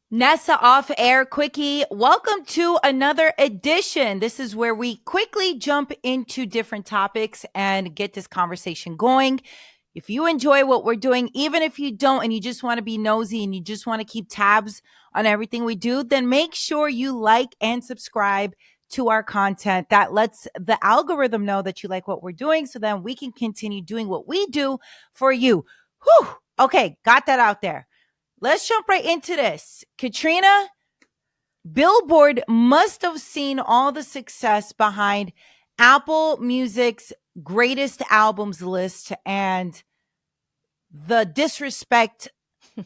Nessa off air quickie. Welcome to another edition. This is where we quickly jump into different topics and get this conversation going. If you enjoy what we're doing, even if you don't, and you just want to be nosy and you just want to keep tabs on everything we do, then make sure you like and subscribe to our content. That lets the algorithm know that you like what we're doing so then we can continue doing what we do for you. Whew. Okay, got that out there. Let's jump right into this. Katrina, Billboard must have seen all the success behind Apple Music's greatest albums list and the disrespect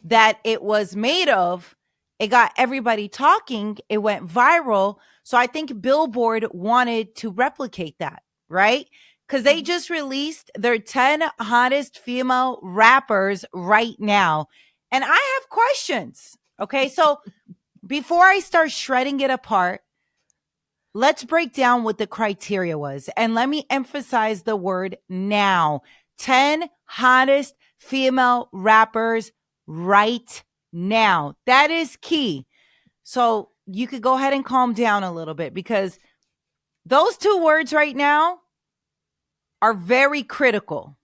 that it was made of. It got everybody talking. It went viral. So I think Billboard wanted to replicate that, right? Because they just released their 10 hottest female rappers right now. And I have questions. Okay. So before I start shredding it apart, let's break down what the criteria was. And let me emphasize the word now. 10 hottest female rappers right now. That is key. So you could go ahead and calm down a little bit because those two words right now are very critical.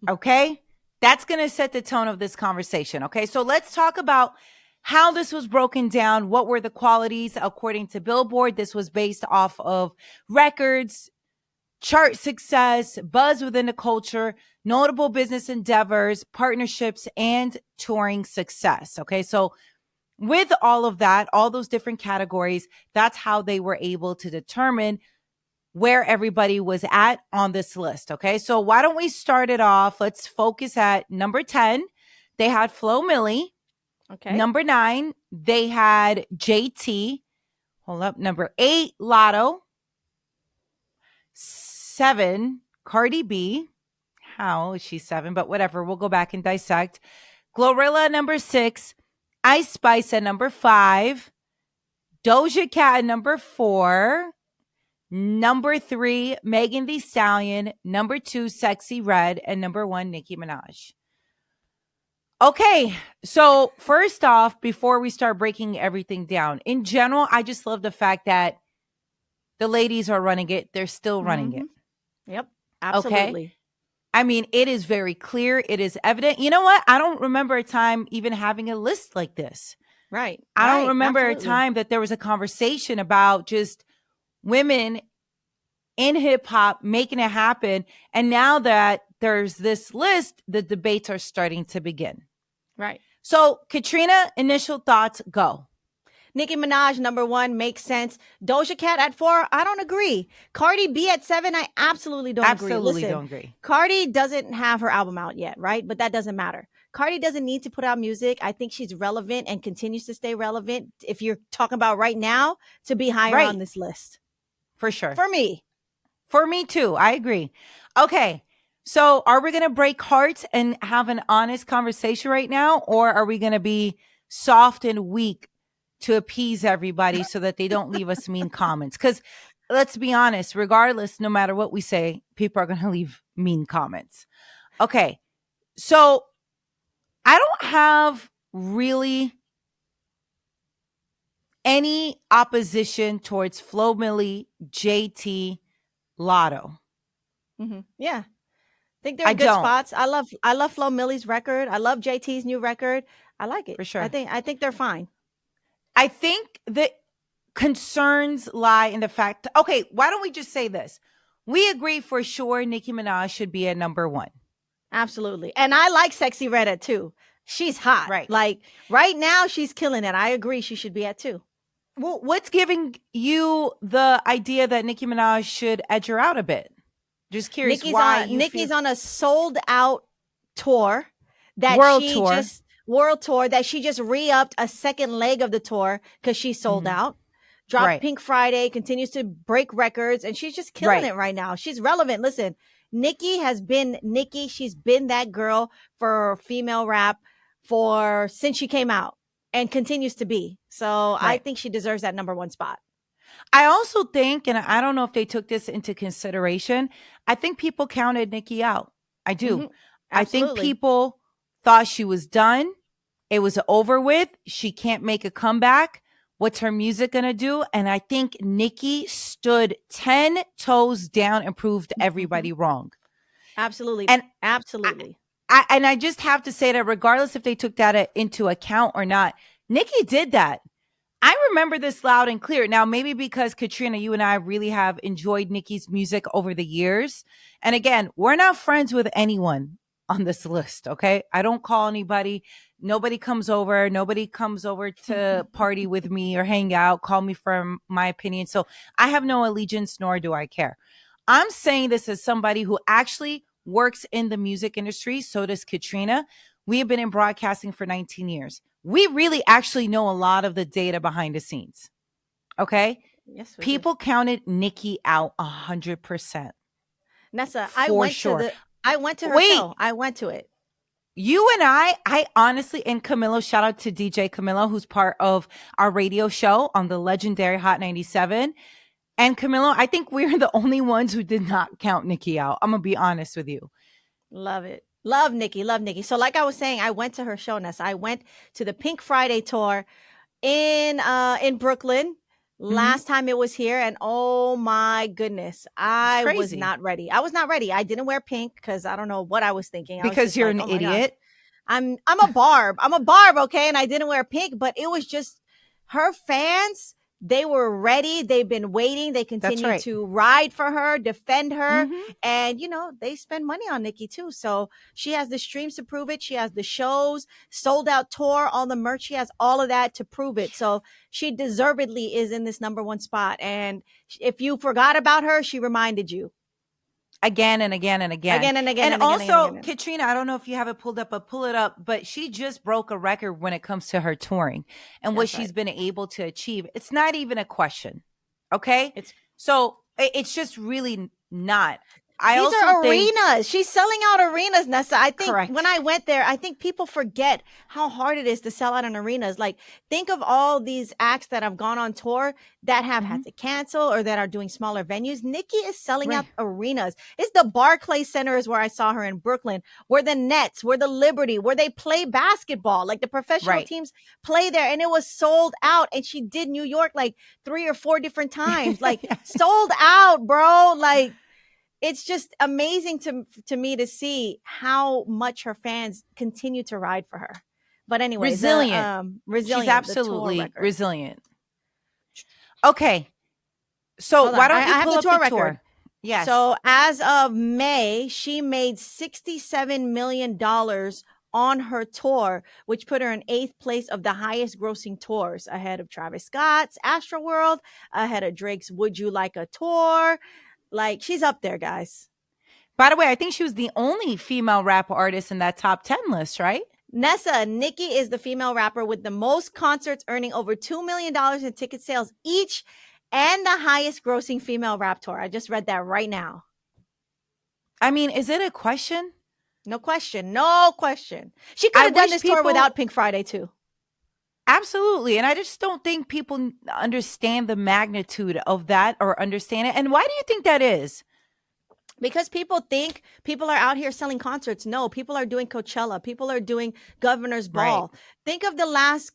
Okay? That's going to set the tone of this conversation. Okay. So let's talk about how this was broken down. What were the qualities according to Billboard? This was based off of records, chart success, buzz within the culture, notable business endeavors, partnerships, and touring success. Okay. So with all of that, all those different categories, that's how they were able to determine where everybody was at on this list. Okay. So why don't we start it off? Let's focus at number 10. They had Flo Milli. Okay. Number 9, they had JT. Hold up. Number 8, Lotto. 7, Cardi B. How is she 7? But whatever. We'll go back and dissect. Glorilla, number 6. Ice Spice at number 5. Doja Cat at number 4. Number 3, Megan Thee Stallion. Number 2, Sexy Red. And number 1, Nicki Minaj. Okay, so first off, before we start breaking everything down, in general, I just love the fact that the ladies are running it. They're still running it. Yep, absolutely. Okay? I mean, it is very clear. It is evident. You know what? I don't remember a time even having a list like this. Right. I don't remember a time that there was a conversation about just women in hip hop making it happen. And now that there's this list, the debates are starting to begin. Right. So, Katrina, initial thoughts, go. Nicki Minaj, number 1, makes sense. Doja Cat at 4, I don't agree. Cardi B at 7, I absolutely don't agree. Absolutely don't agree. Cardi doesn't have her album out yet, right? But that doesn't matter. Cardi doesn't need to put out music. I think she's relevant and continues to stay relevant, if you're talking about right now, to be higher on this list. For sure. For me. For me too. I agree. Okay. So are we going to break hearts and have an honest conversation right now? Or are we going to be soft and weak to appease everybody so that they don't leave us mean comments? Because let's be honest, regardless, no matter what we say, people are going to leave mean comments. Okay. So I don't have really any opposition towards Flo Milli, JT, Lotto. Mm-hmm. Yeah. I think they're in good spots. I love Flo Milli's record. I love JT's new record. I like it. For sure. I think they're fine. I think the concerns lie in the fact, okay, why don't we just say this? We agree for sure Nicki Minaj should be at number 1. Absolutely. And I like Sexy Red at 2. She's hot. Right. Like right now she's killing it. I agree she should be at 2. Well, what's giving you the idea that Nicki Minaj should edge her out a bit? Just curious Nicki's on a sold out tour that world tour that she just re-upped a second leg of the tour because she sold out. Dropped Pink Friday, continues to break records, and she's just killing it right now. She's relevant. Listen, Nicki has been Nicki. She's been that girl for female rap since she came out and continues to be. So I think she deserves that number 1 spot. I also think, and I don't know if they took this into consideration, I think people counted Nicki out. I do. Mm-hmm. I think people thought she was done. It was over with. She can't make a comeback. What's her music going to do? And I think Nicki stood 10 toes down and proved everybody wrong. Absolutely. And absolutely. I just have to say that regardless if they took that into account or not, Nicki did that. I remember this loud and clear. Now, maybe because Katrina, you and I really have enjoyed Nicki's music over the years. And again, we're not friends with anyone on this list, okay? I don't call anybody. Nobody comes over. Nobody comes over to party with me or hang out, call me for my opinion. So I have no allegiance, nor do I care. I'm saying this as somebody who actually works in the music industry. So does Katrina. We have been in broadcasting for 19 years. We really actually know a lot of the data behind the scenes. Okay? Yes. People counted Nicki out 100%. Nessa, I went to her show. I went to it. You and I honestly, and Camilo, shout out to DJ Camilo, who's part of our radio show on the legendary Hot 97. And Camilo, I think we're the only ones who did not count Nicki out. I'm going to be honest with you. Love it. Love Nicki. Love Nicki. So like I was saying, I went to her show, Nessa. I went to the Pink Friday tour in Brooklyn. Last time it was here, and oh my goodness, I was not ready. I was not ready. I didn't wear pink because I don't know what I was thinking. Because you're an idiot. I'm a barb. I'm a barb, okay? And I didn't wear pink, but it was just her fans. They were ready. They've been waiting. They continue to ride for her, defend her. And, you know, they spend money on Nicki too. So she has the streams to prove it. She has the shows, sold out tour, all the merch. She has all of that to prove it. So she deservedly is in this #1 spot. And if you forgot about her, she reminded you. Again and again and again. Again and again. And also, Katrina, I don't know if you have it pulled up, but pull it up. But she just broke a record when it comes to her touring and what she's been able to achieve. It's not even a question. Okay? So it's just really not. These are arenas. She's selling out arenas, Nessa. I think when I went there, I think people forget how hard it is to sell out in arenas. Like, think of all these acts that have gone on tour that have had to cancel or that are doing smaller venues. Nicki is selling out arenas. It's the Barclays Center is where I saw her in Brooklyn, where the Nets, where the Liberty, where they play basketball. Like, the professional teams play there, and it was sold out. And she did New York like 3 or 4 different times. Like, sold out, bro. Like, it's just amazing to me to see how much her fans continue to ride for her. But anyway, resilient. She's absolutely resilient. Okay. So why don't you pull up the tour record? Yes. So as of May, she made $67 million on her tour, which put her in 8th place of the highest grossing tours, ahead of Travis Scott's Astroworld, ahead of Drake's Would You Like a Tour. Like, she's up there, guys. By the way, I think she was the only female rap artist in that top 10 list, right? Nessa, Nicki is the female rapper with the most concerts, earning over $2 million in ticket sales each, and the highest grossing female rap tour. I just read that right now. I mean, is it a question? No question. No question. She could have done this tour without Pink Friday, too. Absolutely. And I just don't think people understand the magnitude of that or understand it. And why do you think that is? Because people think people are out here selling concerts. No, people are doing Coachella. People are doing Governor's Ball. Think of the last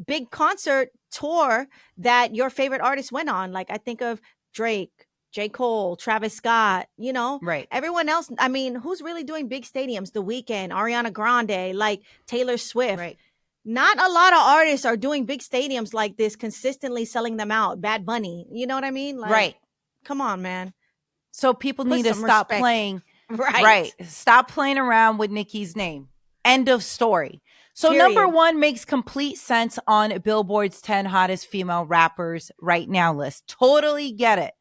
big concert tour that your favorite artist went on. Like, I think of Drake, J. Cole, Travis Scott, you know, everyone else. I mean, who's really doing big stadiums? The Weeknd, Ariana Grande, like Taylor Swift. Not a lot of artists are doing big stadiums like this, consistently selling them out. Bad Bunny, you know what I mean? Like, come on, man. So people need to stop playing. Stop playing around with Nicki's name. End of story. So #1 makes complete sense on Billboard's 10 hottest female rappers right now list. Totally get it.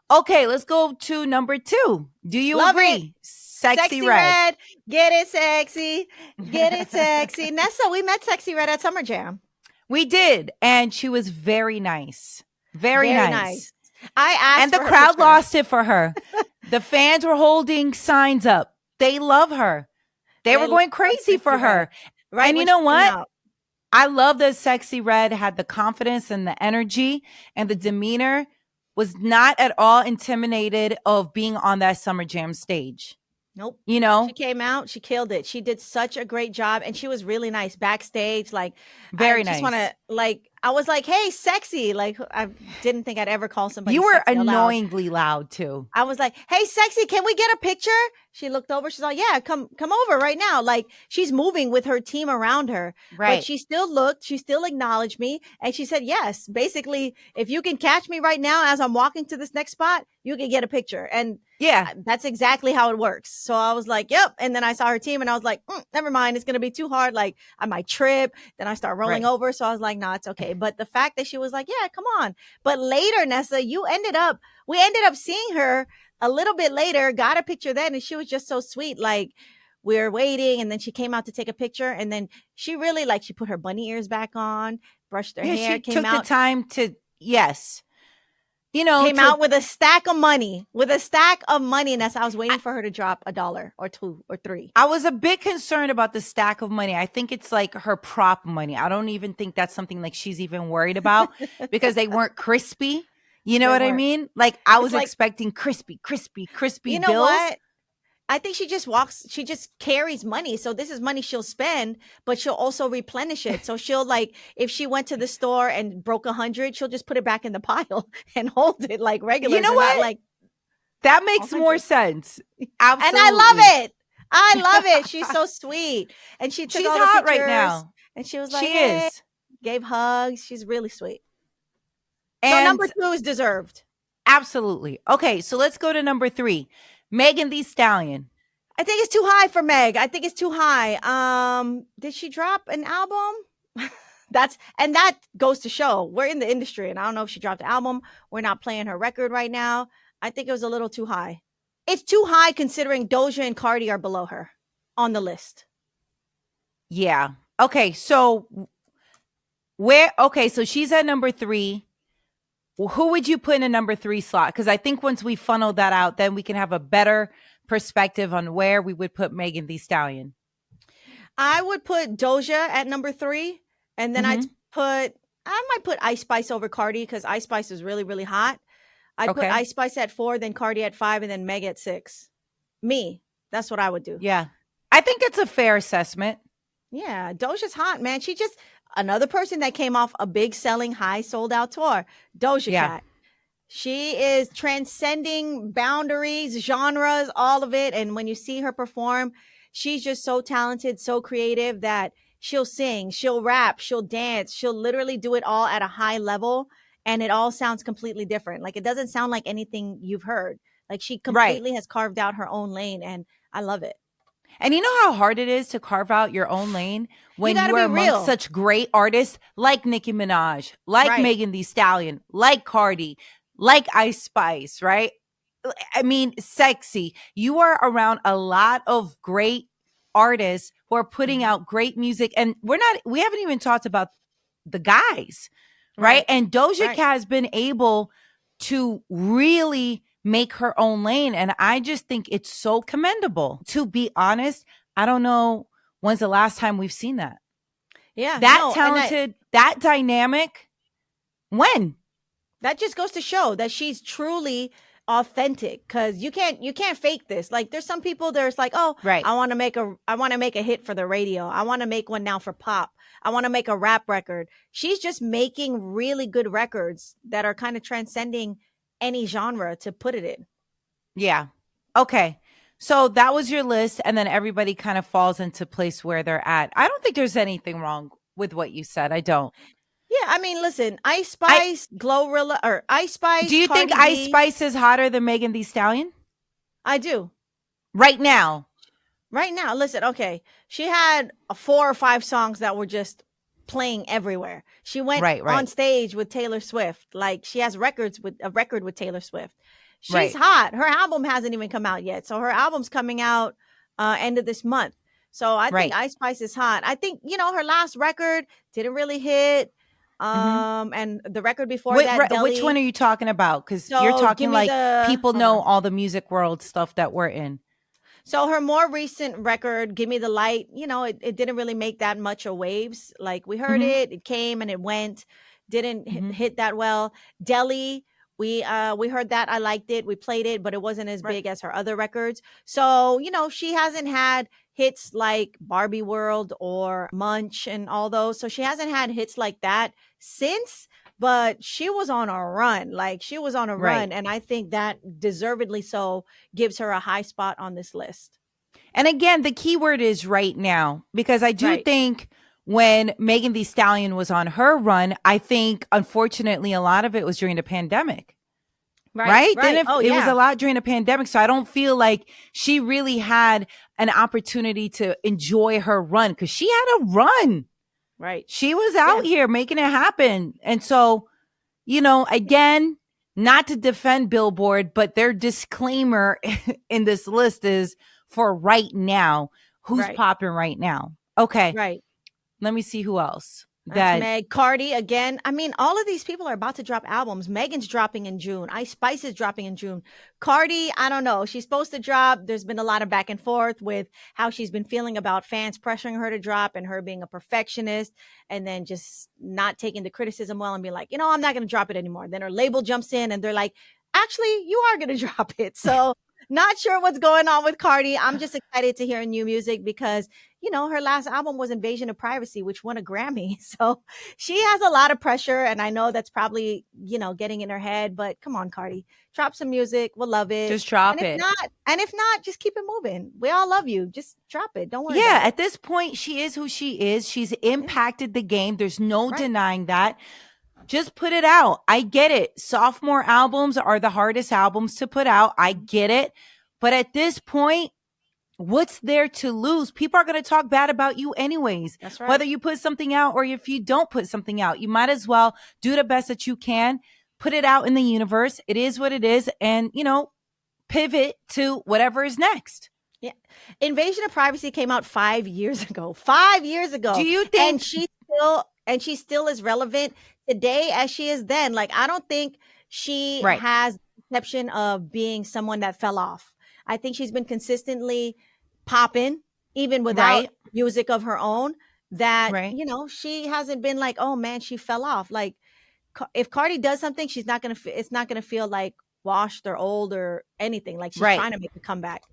Okay, let's go to #2. Do you agree? Sexy Red. Get it sexy. Get it sexy. Nessa, we met Sexy Red at Summer Jam. We did. And she was very nice. Very nice. I asked and the crowd lost it for her. The fans were holding signs up. They love her. They were going crazy for her. Right. And you know what? I love that Sexy Red had the confidence and the energy and the demeanor, was not at all intimidated of being on that Summer Jam stage. Nope. You know, She came out, she killed it. She did such a great job, and she was really nice backstage. Like, I very just want nice. to, like, I was like, "Hey, sexy!" Like, I didn't think I'd ever call somebody You were sexy aloud. annoyingly loud too. I was like, "Hey, sexy, can we get a picture?" She looked over. She's like, "Yeah, come over right now." Like, she's moving with her team around her, but Right. she still looked. She still acknowledged me, and she said, "Yes." Basically, if you can catch me right now as I'm walking to this next spot, you can get a picture. And Yeah. that's exactly how it works. So I was like, "Yep." And then I saw her team, and I was like, "Never mind. It's gonna be too hard. Like, I might trip." Then I start rolling Right. over. So I was like, "No, it's okay." But the fact that she was like, "Yeah, come on." But later, Nessa, we ended up seeing her a little bit later, got a picture then, and she was just so sweet. Like, we were waiting, and then she came out to take a picture, and then she really, like, she put her bunny ears back on, brushed her Yeah, hair, she took the time to, yes, came to out with a stack of money, and that's, I was waiting for her to drop $1 or 2 or 3. I was a bit concerned about the stack of money. I think it's like her prop money. I don't even think that's something like she's even worried about because they weren't crispy. You know They what I weren't. mean? Like I It's was like, expecting crispy you know bills. what? I think she just carries money. So this is money she'll spend, but she'll also replenish it. So she'll, like, if she went to the store and broke 100, she'll just put it back in the pile and hold it like You regulars know and not what? like That makes more 100. sense. And I Absolutely. love it. I love it. She's so sweet. And she took She's all the hot right pictures, now. and she was like, She "Hey," is. gave hugs. She's really sweet. So And number 2 is deserved. absolutely. Okay, so let's go to number 3. Megan Thee Stallion. I think it's too high for Meg. I think it's too high. Did she drop an album? That goes to show we're in the industry, and I don't know if she dropped an album. We're not playing her record right now. I think it was a little too high. It's too high considering Doja and Cardi are below her on the list. Yeah. Okay, so so she's at number 3. Who would you put in a number 3 slot? Because I think once we funnel that out, then we can have a better perspective on where we would put Megan Thee Stallion. I would put Doja at number 3, and then I might put Ice Spice over Cardi because Ice Spice is really, really hot. I'd put Ice Spice at 4, then Cardi at 5, and then Meg at 6. Me, that's what I would do. Yeah, I think it's a fair assessment. Yeah, Doja's hot, man. She just another person that came off a big selling, high sold out tour. Doja Cat. She is transcending boundaries, genres, all of it. And when you see her perform, she's just so talented, so creative that she'll sing, she'll rap, she'll dance, she'll literally do it all at a high level. And it all sounds completely different. Like, it doesn't sound like anything you've heard. Like, she completely has carved out her own lane, and I love it. And you know how hard it is to carve out your own lane when you are amongst such great artists like Nicki Minaj, like Megan Thee Stallion, like Cardi, like Ice Spice, right? I mean, sexy. You are around a lot of great artists who are putting out great music. And we haven't even talked about the guys, right? And Doja Cat has been able to really make her own lane. And I just think it's so commendable. To be honest, I don't know when's the last time we've seen that. Yeah. That talented, that dynamic. When? That just goes to show that she's truly authentic, because you can't fake this. Like, there's some people there's like, oh, I want to make a hit for the radio. I want to make one now for pop. I want to make a rap record. She's just making really good records that are kind of transcending any genre to put it in. Yeah. Okay. So that was your list, and then everybody kind of falls into place where they're at. I don't think there's anything wrong with what you said. I don't. Yeah, I mean, listen, Ice Spice, Glorilla, or Ice Spice. Do you think Ice Spice is hotter than Megan Thee Stallion? I do. Right now. Right now, listen, okay. She had 4 or 5 songs that were just playing everywhere. She went on stage with Taylor Swift. Like, she has a record with Taylor Swift. She's hot. Her album hasn't even come out yet. So her album's coming out end of this month. So I think Ice Spice is hot. I think, her last record didn't really hit. And the record before that, Deli, which one are you talking about? Because you're talking like people know all the music world stuff that we're in. So her more recent record, Give Me the Light, it didn't really make that much of waves. Like, we heard it came and it went, didn't hit that well. Deli We heard that. I liked it. We played it, but it wasn't as big as her other records. So, she hasn't had hits like Barbie World or Munch and all those. So she hasn't had hits like that since, but she was on a run. Like, she was on a run. And I think that deservedly so gives her a high spot on this list. And again, the key word is right now, because I do think when Megan Thee Stallion was on her run, I think, unfortunately, a lot of it was during the pandemic. Right? It was a lot during the pandemic. So I don't feel like she really had an opportunity to enjoy her run, because she had a run. Right. She was out here making it happen. And so, again, not to defend Billboard, but their disclaimer in this list is for right now. Who's popping right now? Okay. Right. Let me see who else. That's Meg. CARDI again. I mean, all of these people are about to drop albums. Megan's dropping in June. Ice Spice is dropping in June. CARDI, I don't know. She's supposed to drop. There's been a lot of back and forth with how she's been feeling about fans pressuring her to drop and her being a perfectionist and then just not taking the criticism well and being like, I'm not going to drop it anymore. Then her label jumps in and they're like, actually, you are going to drop it. So not sure what's going on with CARDI. I'm just excited to hear new music because, her last album was Invasion of Privacy, which won a Grammy. So she has a lot of pressure. And I know that's probably, getting in her head. But come on, CARDI, drop some music. We'll love it. Just drop it. If not, just keep it moving. We all love you. Just drop it. Don't worry. Yeah, at this point, she is who she is. She's impacted the game. There's no denying that. Just put it out. I get it. Sophomore albums are the hardest albums to put out. I get it. But at this point, what's there to lose? People are going to talk bad about you anyways. That's right. Whether you put something out or if you don't put something out, you might as well do the best that you can. Put it out in the universe. It is what it is. And, pivot to whatever is next. Yeah. Invasion of Privacy came out 5 years ago. 5 years ago. Do you think? And she still is relevant today as she is then. Like, I don't think she has the perception of being someone that fell off. I think she's been consistently popping, even without music of her own, that, she hasn't been like, oh man, she fell off. Like, if CARDI does something, it's not going to feel like washed or old or anything. Like, she's trying to make a comeback.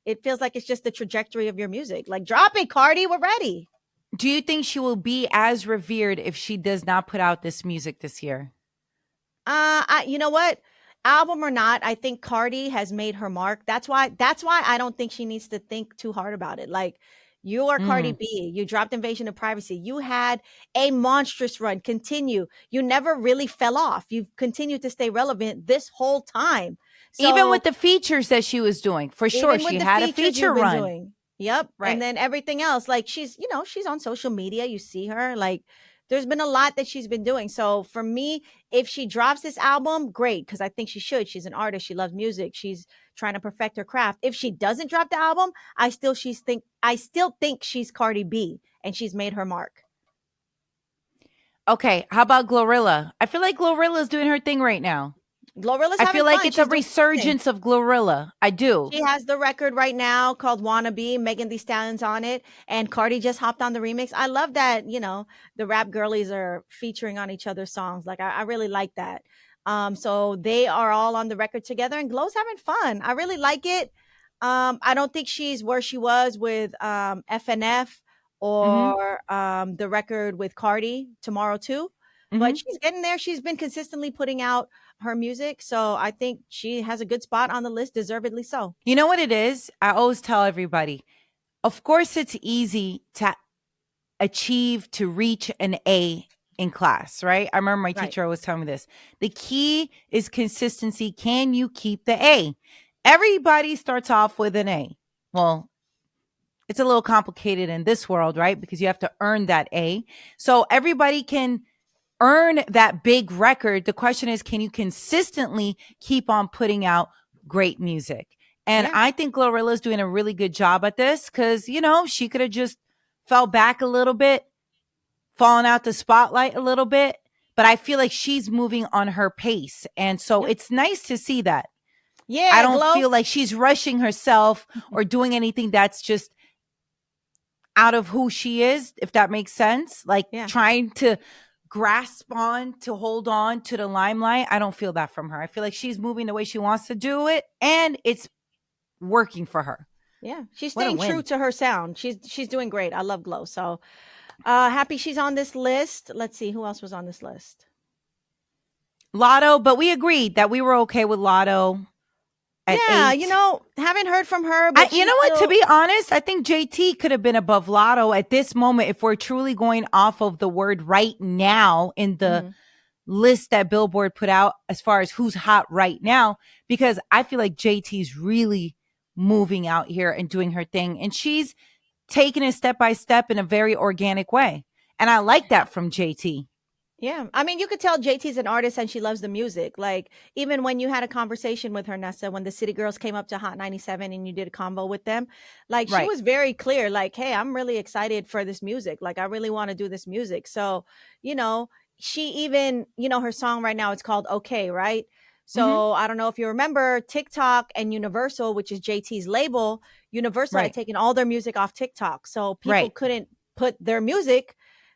It feels like it's just the trajectory of your music. Like, drop it, CARDI, we're ready. Do you think she will be as revered if she does not put out this music this year? You know what? Album or not, I think CARDI has made her mark. That's why I don't think she needs to think too hard about it. Like, you are Cardi B. You dropped Invasion of Privacy. You had a monstrous run. Continue. You never really fell off. You've continued to stay relevant this whole time. So, even with the features that she was doing, for sure, she had a feature run. Yep. Right. And then everything else, like she's on social media. You see her, like, there's been a lot that she's been doing. So for me, if she drops this album, great, because I think she should. She's an artist. She loves music. She's trying to perfect her craft. If she doesn't drop the album, I still think she's Cardi B and she's made her mark. Okay, how about Glorilla? I feel like Glorilla's doing her thing right now. Glorilla's I feel like it's a resurgence of Glorilla. I do. She has the record right now called Wannabe. Megan Thee Stallion's on it. And CARDI just hopped on the remix. I love that, the rap girlies are featuring on each other's songs. Like, I really like that. So they are all on the record together and Glow's having fun. I really like it. I don't think she's where she was with FNF or the record with CARDI, Tomorrow Too. But she's getting there. She's been consistently putting out her music. So I think she has a good spot on the list, deservedly so. You know what it is? I always tell everybody, of course, it's easy to reach an A in class, right? I remember my teacher always telling me this. The key is consistency. Can you keep the A? Everybody starts off with an A. Well, it's a little complicated in this world, right? Because you have to earn that A. So everybody can earn that big record. The question is, can you consistently keep on putting out great music? And I think Glorilla's doing a really good job at this because, she could have just fell back a little bit, fallen out the spotlight a little bit. But I feel like she's moving on her pace. And so it's nice to see that. Yeah, I don't feel like she's rushing herself or doing anything that's just out of who she is, if that makes sense. Like trying to grasp on to hold on to the limelight. I don't feel that from her. I feel like she's moving the way she wants to do it, and it's working for her. Yeah, she's staying true to her sound. She's doing great. I love Glow. So happy she's on this list. Let's see who else was on this list. Lotto, but we agreed that we were okay with Lotto. Yeah, 8. Haven't heard from her. But you know what? To be honest, I think JT could have been above Lotto at this moment if we're truly going off of the word right now in the list that Billboard put out as far as who's hot right now, because I feel like JT's really moving out here and doing her thing. And she's taking it step by step in a very organic way. And I like that from JT. Yeah. I mean, you could tell JT's an artist and she loves the music. Like, even when you had a conversation with her, Nessa, when the City Girls came up to Hot 97 and you did a combo with them, like, she was very clear, like, hey, I'm really excited for this music. Like, I really want to do this music. So, she even, her song right now, it's called Okay, right? So I don't know if you remember TikTok and Universal, which is JT's label. Universal had taken all their music off TikTok. So people couldn't put their music,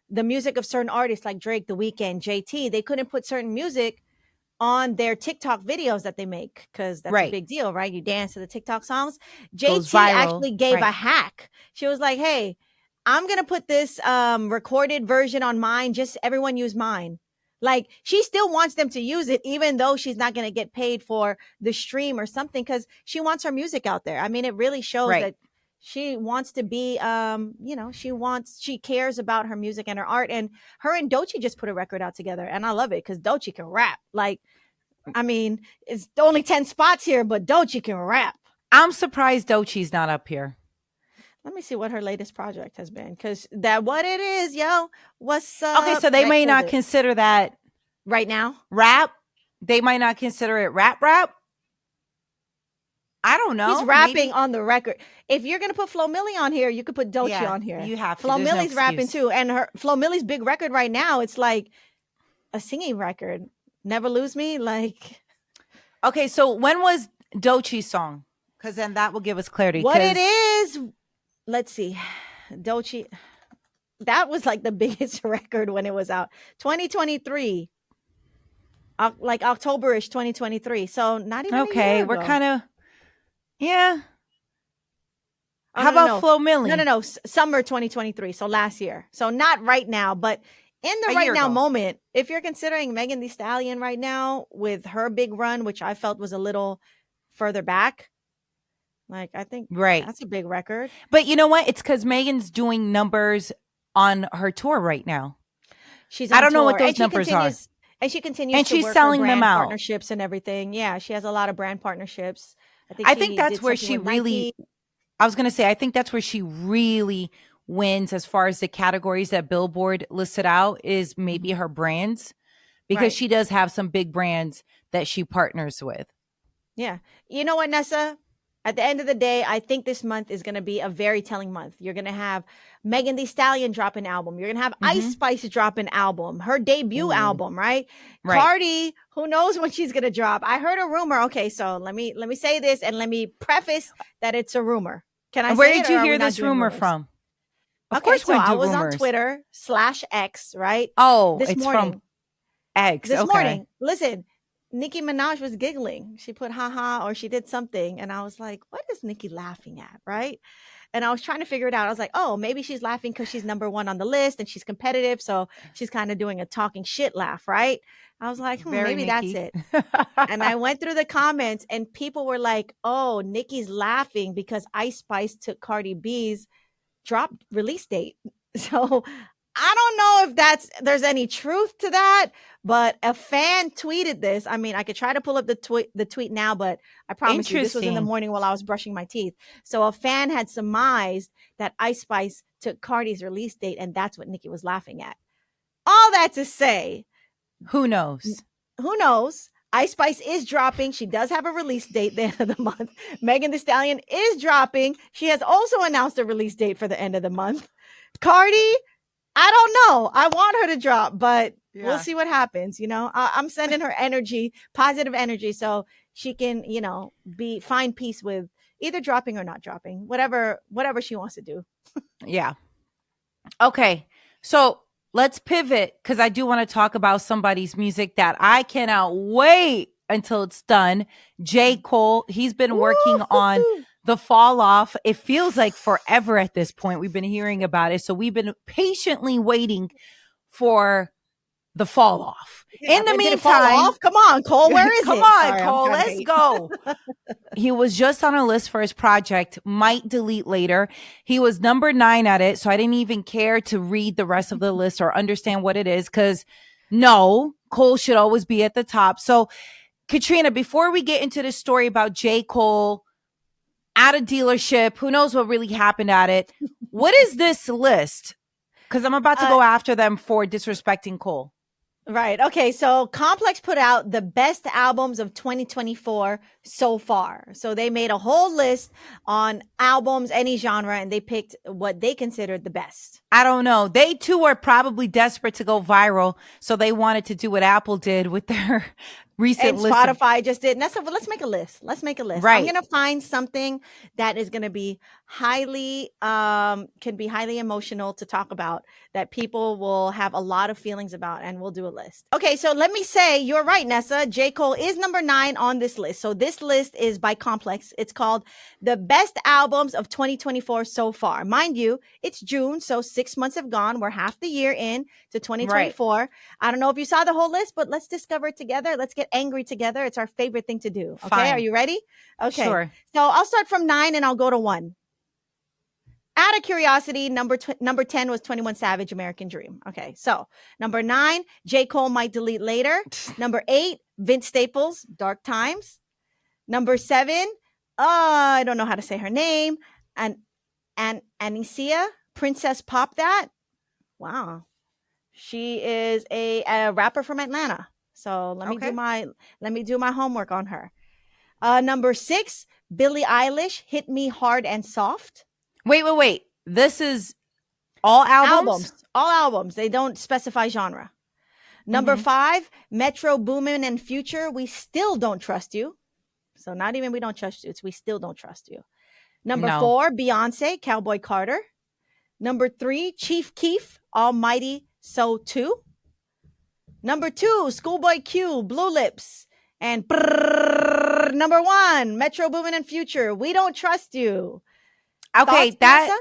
the music of certain artists like Drake, The Weeknd, JT, they couldn't put certain music on their TikTok videos that they make, because that's a big deal, right? You dance to the TikTok songs. JT actually gave a hack. She was like, hey, I'm going to put this recorded version on mine. Just everyone use mine. Like, she still wants them to use it, even though she's not going to get paid for the stream or something, because she wants her music out there. I mean, it really shows that she wants to be, she cares about her music and her art. And her and Doechii just put a record out together. And I love it because Doechii can rap. Like, I mean, it's only 10 spots here, but Doechii can rap. I'm surprised Doechii's not up here. Let me see what her latest project has been, because that what it is, yo. What's up? Okay, so they may not consider that right now rap. They might not consider it rap. I don't know. He's rapping on the record. If you're gonna put Flo Milli on here, you could put Doechii on here. You have to. Flo Milli's rapping too, and Flo Milli's big record right now, it's like a singing record. Never Lose Me, like. Okay, so when was Doechii's song? Because then that will give us clarity. What it is. Let's see. Doechii, that was like the biggest record when it was out. 2023. Like October-ish 2023. So not even a year ago. We're kind of, yeah. How about Flo Milli? No. Summer 2023. So last year. So not right now, but in the right now moment, if you're considering Megan Thee Stallion right now with her big run, which I felt was a little further back, like, I think that's a big record. But you know what? It's because Megan's doing numbers on her tour right now. She's on I don't tour. know what those numbers are. And she continues and to she's work selling her brand them out. Partnerships and everything. Yeah, she has a lot of brand partnerships. I think that's where she really, I was going to say, I think that's where she really wins as far as the categories that Billboard listed out is maybe her brands, because she does have some big brands that she partners with. Yeah. You know what, Nessa? At the end of the day, I think this month is going to be a very telling month. You're going to have Megan Thee Stallion drop an album. You're going to have Ice Spice drop an album, her debut album, right? CARDI, who knows when she's going to drop. I heard a rumor. Okay, so let me say this and let me preface that it's a rumor. Can I say Where it, did you hear this rumor from? Of course, so I was on Twitter /X, right? Oh, this it's morning. From X. This morning. Listen. Nicki Minaj was giggling. She put haha, or she did something. And I was like, what is Nicki laughing at? Right. And I was trying to figure it out. I was like, oh, maybe she's laughing because she's number one on the list and she's competitive. So she's kind of doing a talking shit laugh. Right. I was like, maybe that's it. And I went through the comments and people were like, oh, Nicki's laughing because Ice Spice took Cardi B's drop release date. So I don't know if there's any truth to that, but a fan tweeted this. I mean, I could try to pull up the tweet now, but I promise you this was in the morning while I was brushing my teeth. So a fan had surmised that Ice Spice took Cardi's release date, and that's what Nicki was laughing at. All that to say, who knows? Who knows? Ice Spice is dropping. She does have a release date the end of the month. Megan Thee Stallion is dropping. She has also announced a release date for the end of the month. CARDI, I don't know. I want her to drop, but we'll see what happens. You know, I'm sending her energy, positive energy, so she can, find peace with either dropping or not dropping, whatever she wants to do. Yeah. Okay. So let's pivot because I do want to talk about somebody's music that I cannot wait until it's done. J. Cole, he's been working on the Fall Off. It feels like forever at this point. We've been hearing about it. So we've been patiently waiting for the Fall Off. Yeah, in the meantime, fall off? Come on, Cole, where is it? Come on, Cole, let's go. He was just on a list for his project, Might Delete Later. He was number 9 at it, so I didn't even care to read the rest of the list or understand what it is, because no, Cole should always be at the top. So, Katrina, before we get into the story about J. Cole at a dealership, who knows what really happened at it, what is this list? Because I'm about to go after them for disrespecting Cole. Right. Okay. So Complex put out the best albums of 2024 so far. So they made a whole list on albums, any genre, and they picked what they considered the best. I don't know. They too were probably desperate to go viral. So they wanted to do what Apple did with their recent and list. Spotify just did. Nessa, let's make a list. Right. I'm going to find something that is going to be can be highly emotional to talk about, that people will have a lot of feelings about, and we'll do a list. Okay, so let me say, you're right, Nessa. J. Cole is number 9 on this list. So this list is by Complex. It's called the best albums of 2024 so far. Mind you, it's June, so 6 months have gone. We're half the year in to 2024. Right. I don't know if you saw the whole list, but let's discover it together. Let's get angry together. It's our favorite thing to do. Okay, fine. Are you ready? Okay. Sure. So I'll start from 9 and I'll go to 1. Out of curiosity, number 10 was 21 Savage, American Dream. Okay, so number 9, J. Cole, Might Delete Later. Number 8, Vince Staples, Dark Times. Number 7, I don't know how to say her name, and Anicia, Princess Pop That. Wow, she is a rapper from Atlanta. So let me do my homework on her. Number 6, Billie Eilish, Hit Me Hard and Soft. Wait. This is all albums? All albums. They don't specify genre. Number 5, Metro Boomin and Future, We Still Don't Trust You. So not even We Don't Trust You, it's We Still Don't Trust You. Number 4, Beyonce, Cowboy Carter. Number 3, Chief Keef, Almighty So 2. Number 2, Schoolboy Q, Blue Lips. And number 1, Metro Boomin and Future, We Don't Trust You. Okay, thoughts,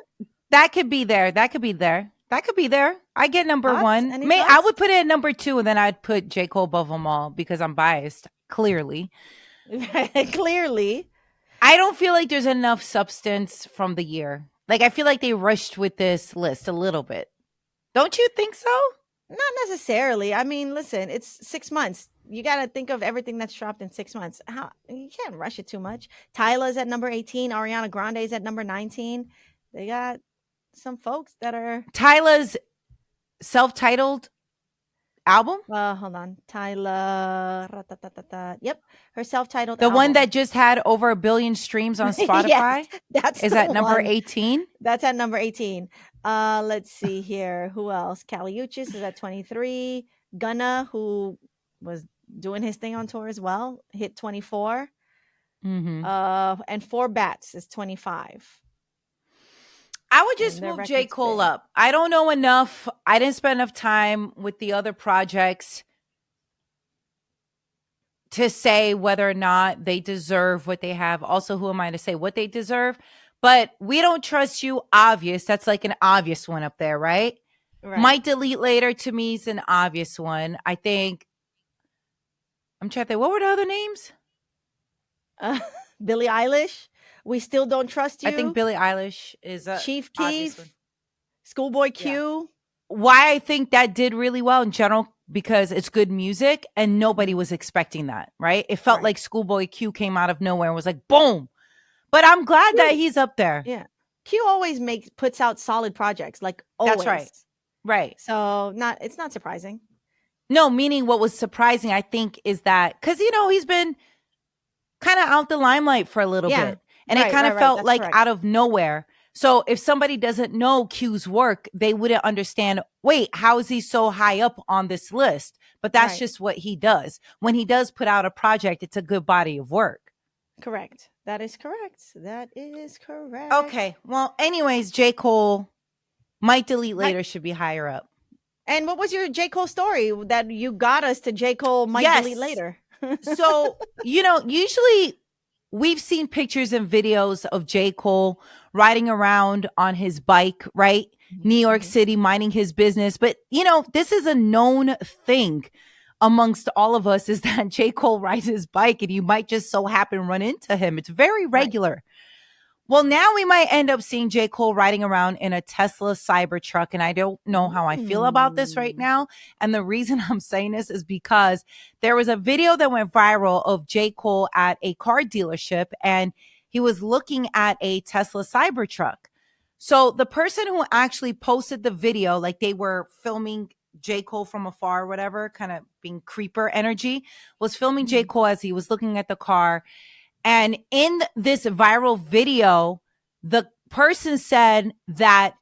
that could be there. That could be there. I get number 1. I would put it at number 2, and then I'd put J. Cole above them all because I'm biased, clearly. Clearly. I don't feel like there's enough substance from the year. Like, I feel like they rushed with this list a little bit. Don't you think so? Not necessarily. I mean, listen, it's 6 months. You got to think of everything that's dropped in 6 months. You can't rush it too much. Tyla's at number 18. Ariana Grande's at number 19. They got some folks that are... Tyla's self-titled album? Hold on. Tyla... Yep. Her self-titled album. The one that just had over 1 billion streams on Spotify? Yes, is that number 18? That's at number 18. Let's see here. Who else? Kali Uchis is at 23. Gunna, who was doing his thing on tour as well, hit 24. And 4 Bats is 25. I would just move J. Cole up. I don't know enough. I didn't spend enough time with the other projects to say whether or not they deserve what they have. Also, who am I to say what they deserve? But We Don't Trust You, obvious. That's like an obvious one up there, right? Might Delete Later, to me, is an obvious one. I think. I'm trying to think. What were the other names? Billie Eilish, We Still Don't Trust You. I think Billie Eilish is a Chief Keef, Schoolboy Q. Yeah. Why I think that did really well in general, because it's good music and nobody was expecting that, right? It felt like Schoolboy Q came out of nowhere and was like, boom. But I'm glad that he's up there. Yeah. Q always puts out solid projects, like always. That's right. Right. So it's not surprising. No, meaning what was surprising, I think, is that because, he's been kind of out the limelight for a little bit. And it kind of felt like out of nowhere. So if somebody doesn't know Q's work, they wouldn't understand, wait, how is he so high up on this list? But that's just what he does. When he does put out a project, it's a good body of work. Correct. That is correct. Okay. Well, anyways, J. Cole, Might Delete Later should be higher up. And what was your J. Cole story that you got us to J. Cole might delete later? So, usually we've seen pictures and videos of J. Cole riding around on his bike, right? New York City, minding his business. But, this is a known thing amongst all of us, is that J. Cole rides his bike and you might just so happen run into him. It's very regular. Right. Well, now we might end up seeing J. Cole riding around in a Tesla Cybertruck. And I don't know how I feel about this right now. And the reason I'm saying this is because there was a video that went viral of J. Cole at a car dealership, and he was looking at a Tesla Cybertruck. So the person who actually posted the video, like they were filming J. Cole from afar or whatever, kind of being creeper energy, was filming J. Cole as he was looking at the car. And in this viral video, the person said that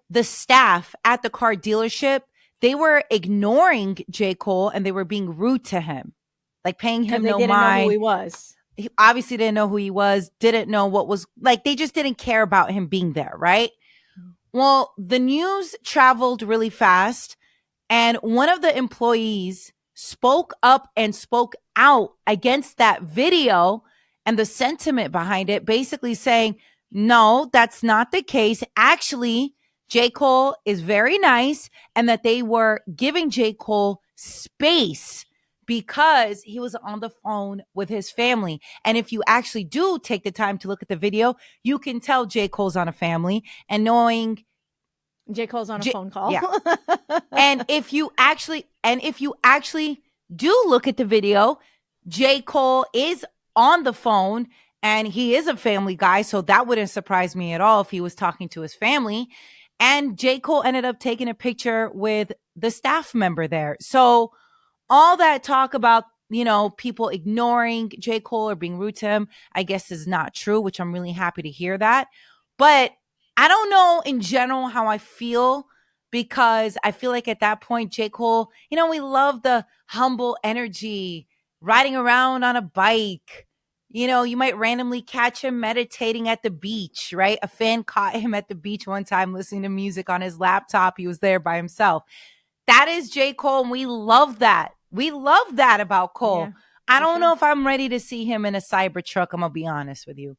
the staff at the car dealership, they were ignoring J. Cole and they were being rude to him, like paying him no mind. They didn't know who he was. He obviously didn't know who he was, didn't know what was, like, they just didn't care about him being there, right? Well, the news traveled really fast, and one of the employees spoke up and spoke out against that video and the sentiment behind it, basically saying, no, that's not the case. Actually, J. Cole is very nice, and that they were giving J. Cole space because he was on the phone with his family. And if you actually do take the time to look at the video, you can tell J. Cole's on a family, and knowing J. Cole's on a phone call. Yeah. and if you actually do look at the video, J. Cole is on the phone, and he is a family guy, so that wouldn't surprise me at all if he was talking to his family. And J. Cole ended up taking a picture with the staff member there. So all that talk about, people ignoring J. Cole or being rude to him, I guess is not true, which I'm really happy to hear that. But I don't know in general how I feel, because I feel like at that point, J. Cole, we love the humble energy, riding around on a bike. You might randomly catch him meditating at the beach, right? A fan caught him at the beach one time listening to music on his laptop. He was there by himself. That is J. Cole, and we love that. We love that about Cole. Yeah, I don't know if I'm ready to see him in a Cybertruck. I'm going to be honest with you.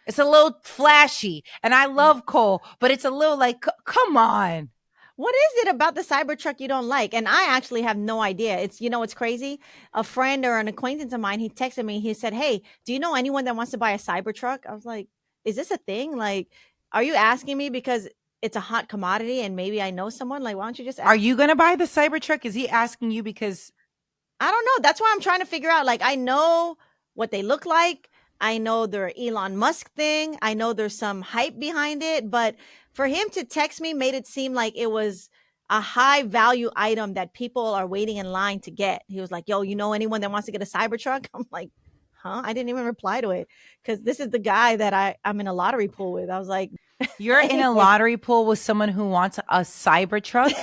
It's a little flashy, and I love Cole, but it's a little like, come on. What is it about the Cybertruck you don't like? And I actually have no idea. It's, it's crazy. A friend or an acquaintance of mine, he texted me. He said, hey, do you know anyone that wants to buy a Cybertruck? I was like, is this a thing? Like, are you asking me because it's a hot commodity and maybe I know someone? Like, why don't you just ask? Are you going to buy the Cybertruck? Is he asking you because? I don't know. That's why I'm trying to figure out. Like, I know what they look like. I know they're Elon Musk thing. I know there's some hype behind it, but for him to text me made it seem like it was a high value item that people are waiting in line to get. He was like, yo, you know anyone that wants to get a Cybertruck? I'm like, huh? I didn't even reply to it because this is the guy that I'm in a lottery pool with. I was like, you're in a lottery pool with someone who wants a Cybertruck?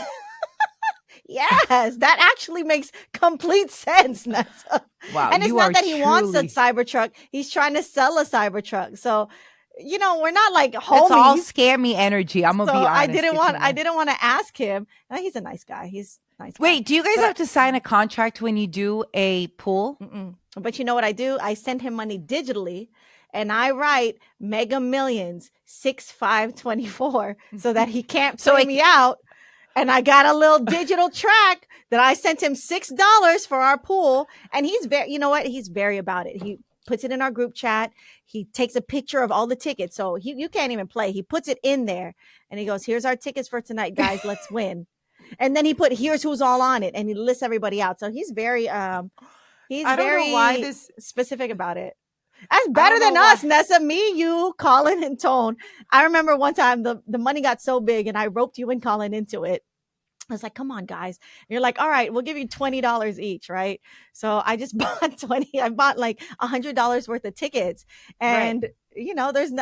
Yes, that actually makes complete sense, Nessa. Wow, and it's not that he wants a Cybertruck. He's trying to sell a Cybertruck. So, we're not like homies. It's all scammy energy. I'm going to be honest. I didn't want to ask him. He's a nice guy. He's a nice guy. Wait, do you guys have to sign a contract when you do a pool? But you know what I do? I send him money digitally, and I write Mega Millions 6524 so that he can't pay me out. And I got a little digital track that I sent him $6 for our pool. And he's very, he's very about it. He puts it in our group chat. He takes a picture of all the tickets. So you can't even play. He puts it in there and he goes, here's our tickets for tonight, guys. Let's win. And then he here's who's all on it. And he lists everybody out. So he's very, specific about it. That's better than us, Nessa, me, you, Colin, and Tone. I remember one time the money got so big and I roped you and Colin into it. I was like, come on, guys. And you're like, all right, we'll give you $20 each, right? So I just bought I bought like $100 worth of tickets. And,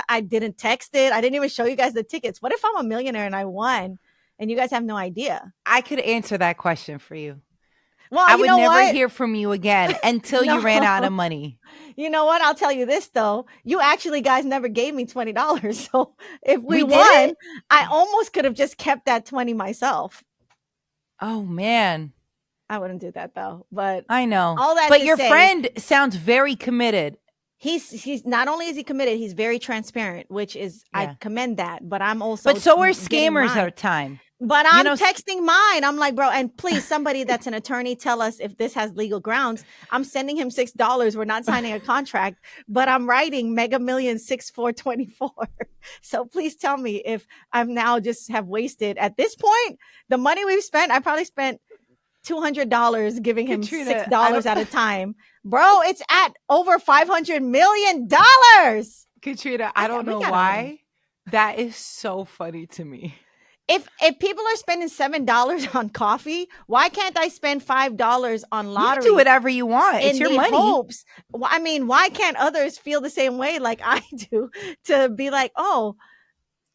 I didn't text it. I didn't even show you guys the tickets. What if I'm a millionaire and I won and you guys have no idea? I could answer that question for you. Well, I would never hear from you again until you ran out of money. You know what? I'll tell you this, though. You actually guys never gave me $20. So if we won, I almost could have just kept that 20 myself. Oh man. I wouldn't do that though. But I know. all that But to your say, friend sounds very committed. He's not only is he committed, he's very transparent, which is I commend that. But I'm also But so are getting scammers mine. at time. But I'm texting mine. I'm like, bro, and please, somebody that's an attorney, tell us if this has legal grounds. I'm sending him $6. We're not signing a contract, but I'm writing Mega Million 6424. So please tell me if I'm now just have wasted at this point the money we've spent. I probably spent $200 giving him Katrina, $6 at a time. Bro, it's at over $500 million. Katrina, I don't know why. That is so funny to me. If people are spending $7 on coffee, why can't I spend $5 on lottery? You do whatever you want. It's your money. Hopes. I mean, why can't others feel the same way like I do to be like, oh,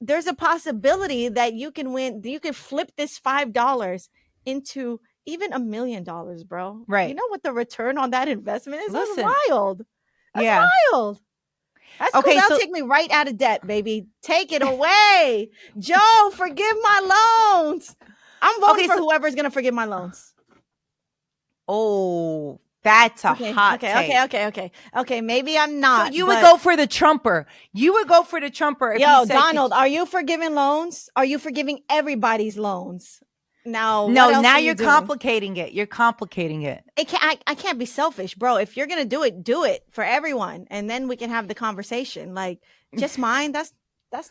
there's a possibility that you can win. You can flip this $5 into even $1 million, bro. Right. You know what the return on that investment is? That's wild. That's wild. That's okay, cool. That'll take me right out of debt, baby. Take it away. Joe, forgive my loans. I'm voting for whoever's going to forgive my loans. Oh, that's a hot take. Okay, maybe I'm not. So you would go for the Trumper. You would go for the Trumper. If Yo, Donald, are you forgiving loans? Are you forgiving everybody's loans? No, now you're complicating it. You're complicating it. I can't be selfish, bro. If you're going to do it for everyone. And then we can have the conversation. Like, just mine, that's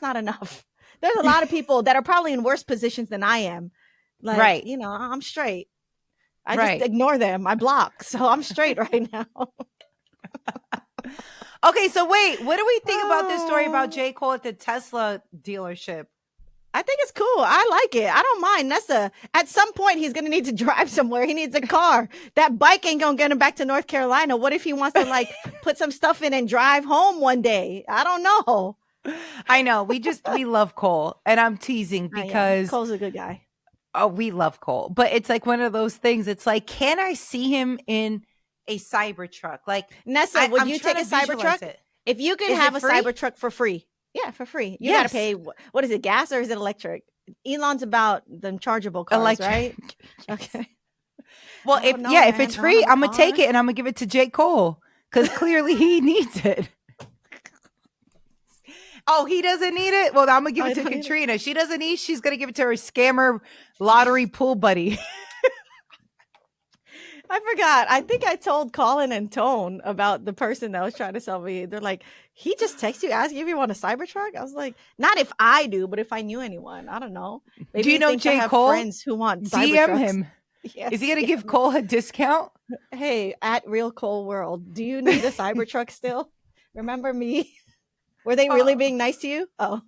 not enough. There's a lot of people that are probably in worse positions than I am. Like, right. You know, I'm straight. I just ignore them. I block. So I'm straight right now. Okay, so wait, what do we think about this story about J. Cole at the Tesla dealership? I think it's cool. I like it. I don't mind. Nessa, at some point, he's going to need to drive somewhere. He needs a car. That bike ain't going to get him back to North Carolina. What if he wants to like put some stuff in and drive home one day? I don't know. I know. We love Cole. And I'm teasing because Cole's a good guy. Oh, we love Cole. But it's like one of those things. It's like, can I see him in a Cybertruck? Like, Nessa, would you take a Cybertruck? If you could have a Cybertruck for free. Yeah, for free. You got to pay, what is it, gas or is it electric? Elon's about them chargeable cars, electric. Right? Okay. Well, if it's free, I'm going to take it and I'm going to give it to J. Cole because clearly he needs it. Oh, he doesn't need it? Well, I'm going to give it to Katrina. She doesn't need it. She's going to give it to her scammer lottery pool buddy. I forgot. I think I told Colin and Tone about the person that was trying to sell me. They're like, he just texted you asking if you want a Cybertruck? I was like, not if I do, but if I knew anyone. I don't know. Maybe do you know J. Cole? Friends who want DM him. Yes, is he going to give Cole a discount? Hey, at Real Cole World, do you need a Cybertruck still? Remember me? Were they really being nice to you? Oh.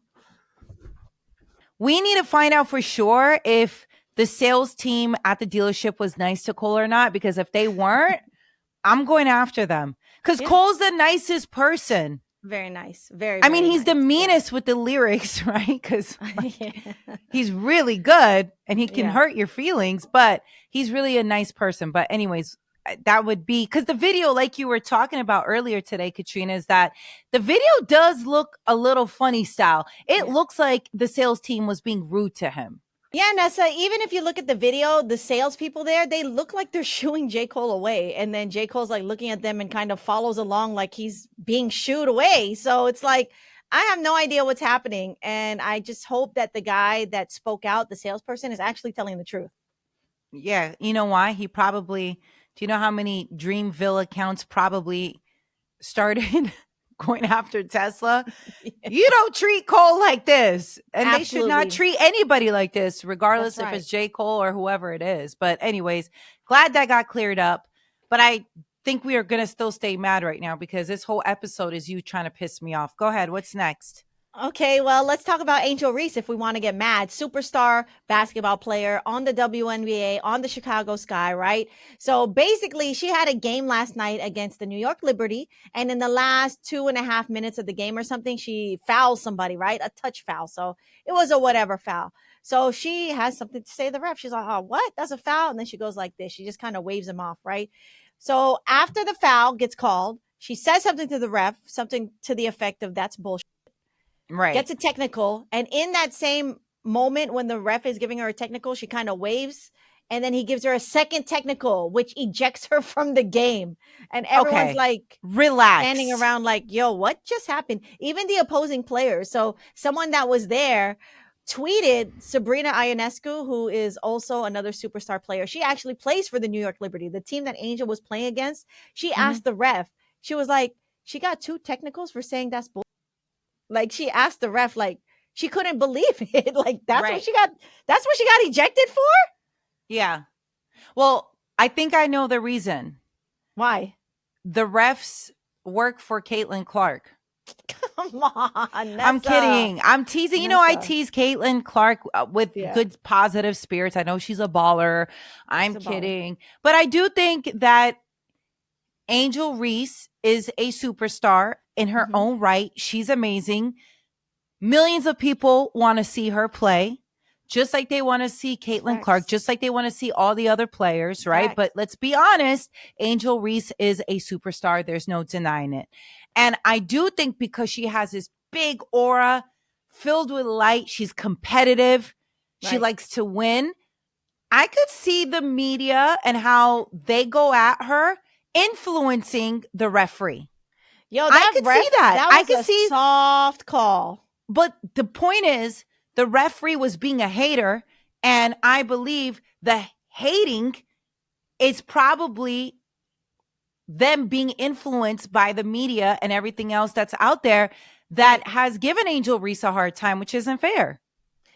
We need to find out for sure if the sales team at the dealership was nice to Cole or not, because if they weren't, I'm going after them. Because Cole's the nicest person. Very nice. Very, I mean, he's the meanest with the lyrics, right? Because he's really good and he can hurt your feelings, but he's really a nice person. But anyways, that would be because the video, like you were talking about earlier today, Katrina, is that the video does look a little funny style. It looks like the sales team was being rude to him. Yeah, Nessa, even if you look at the video, the salespeople there, they look like they're shooing J. Cole away. And then J. Cole's like looking at them and kind of follows along like he's being shooed away. So it's like, I have no idea what's happening. And I just hope that the guy that spoke out, the salesperson, is actually telling the truth. Yeah. You know why? He probably, do you know how many Dreamville accounts probably started going after Tesla? You don't treat Cole like this. And Absolutely. They should not treat anybody like this, regardless if it's J. Cole or whoever it is. But anyways, glad that got cleared up. But I think we are going to still stay mad right now because this whole episode is you trying to piss me off. Go ahead. What's next? Okay, well, let's talk about Angel Reese if we want to get mad. Superstar basketball player on the WNBA, on the Chicago Sky, right? So basically, she had a game last night against the New York Liberty. And in the last 2.5 minutes of the game or something, she fouls somebody, right? A touch foul. So it was a whatever foul. So she has something to say to the ref. She's like, oh, what? That's a foul? And then she goes like this. She just kind of waves him off, right? So after the foul gets called, she says something to the ref, something to the effect of that's bullshit. Right. Gets a technical. And in that same moment when the ref is giving her a technical, she kind of waves and then he gives her a second technical, which ejects her from the game. And everyone's like, relax, standing around like, yo, what just happened? Even the opposing players. So someone that was there tweeted Sabrina Ionescu, who is also another superstar player. She actually plays for the New York Liberty, the team that Angel was playing against. She asked the ref, she was like, she got 2 technicals for saying that's bull. Like, she asked the ref, like, she couldn't believe it. Like, that's what she got. That's what she got ejected for. Yeah. Well, I think I know the reason. Why? The refs work for Caitlin Clark. Come on, Nessa. I'm kidding. I'm teasing. Nessa. I tease Caitlin Clark with good positive spirits. I know she's a baller. I'm kidding. But I do think that Angel Reese is a superstar in her own right. She's amazing. Millions of people want to see her play, just like they want to see Caitlin Clark, just like they want to see all the other players, right? But let's be honest, Angel Reese is a superstar. There's no denying it. And I do think because she has this big aura filled with light, she's competitive, she likes to win. I could see the media and how they go at her influencing the referee. Yo, I could see that. I could see soft call. But the point is, the referee was being a hater, and I believe the hating is probably them being influenced by the media and everything else that's out there that has given Angel Reese a hard time, which isn't fair.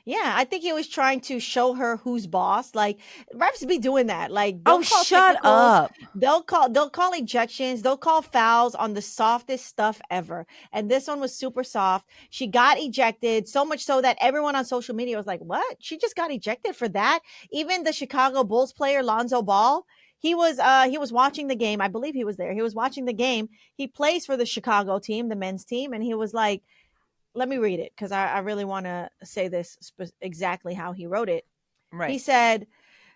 Yeah, I think he was trying to show her who's boss. Like, refs be doing that. Like, shut up. They'll call ejections. They'll call fouls on the softest stuff ever. And this one was super soft. She got ejected, so much so that everyone on social media was like, "What? She just got ejected for that?" Even the Chicago Bulls player Lonzo Ball, he was watching the game. I believe he was there. He was watching the game. He plays for the Chicago team, the men's team, and he was like, let me read it because I really want to say this exactly how he wrote it. Right. He said,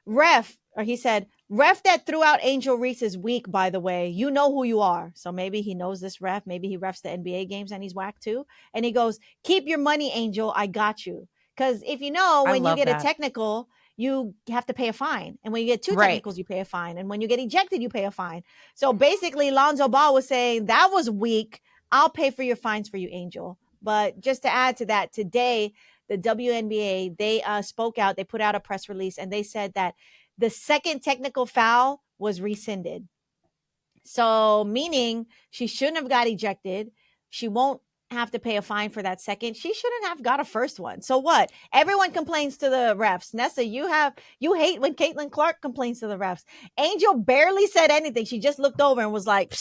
ref that threw out Angel Reese is weak, by the way. You know who you are. So maybe he knows this ref. Maybe he refs the NBA games and he's whack too. And he goes, keep your money, Angel. I got you. Because if you know, when you get a technical, you have to pay a fine. And when you get 2 technicals, you pay a fine. And when you get ejected, you pay a fine. So basically, Lonzo Ball was saying, that was weak. I'll pay for your fines for you, Angel. But just to add to that, today, the WNBA, they spoke out, they put out a press release, and they said that the second technical foul was rescinded. So meaning she shouldn't have got ejected. She won't have to pay a fine for that second. She shouldn't have got a first one. So what? Everyone complains to the refs. Nessa, you hate when Caitlin Clark complains to the refs. Angel barely said anything. She just looked over and was like,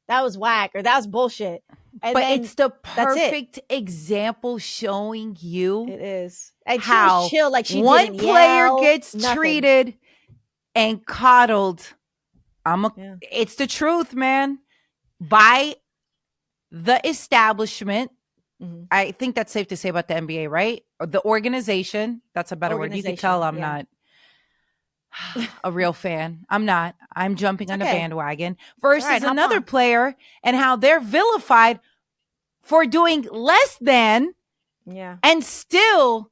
that was whack, or that was bullshit. And but it's the perfect example showing you it is. And how she was chill, like she one player gets treated and coddled. It's the truth, man. By the establishment. I think that's safe to say about the NBA, right? Or the organization. That's a better word. You can tell I'm not a real fan. I'm not. I'm jumping on the bandwagon versus another player and how they're vilified for doing less than and still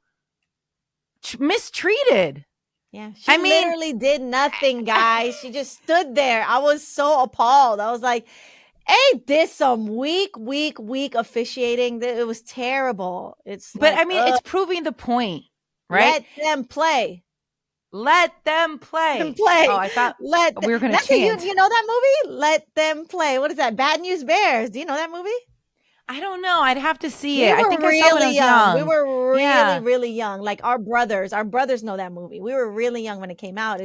mistreated. Yeah. She literally did nothing, guys. She just stood there. I was so appalled. I was like, ain't this some weak officiating? It was terrible. It's it's proving the point, right? Let them play. Let them play. Oh, I thought we were going to chant. You know that movie? Let Them Play. What is that? Bad News Bears. Do you know that movie? I don't know. I'd have to see it. I think I saw when I was young. We were really young. Like our brothers know that movie. We were really young when it came out.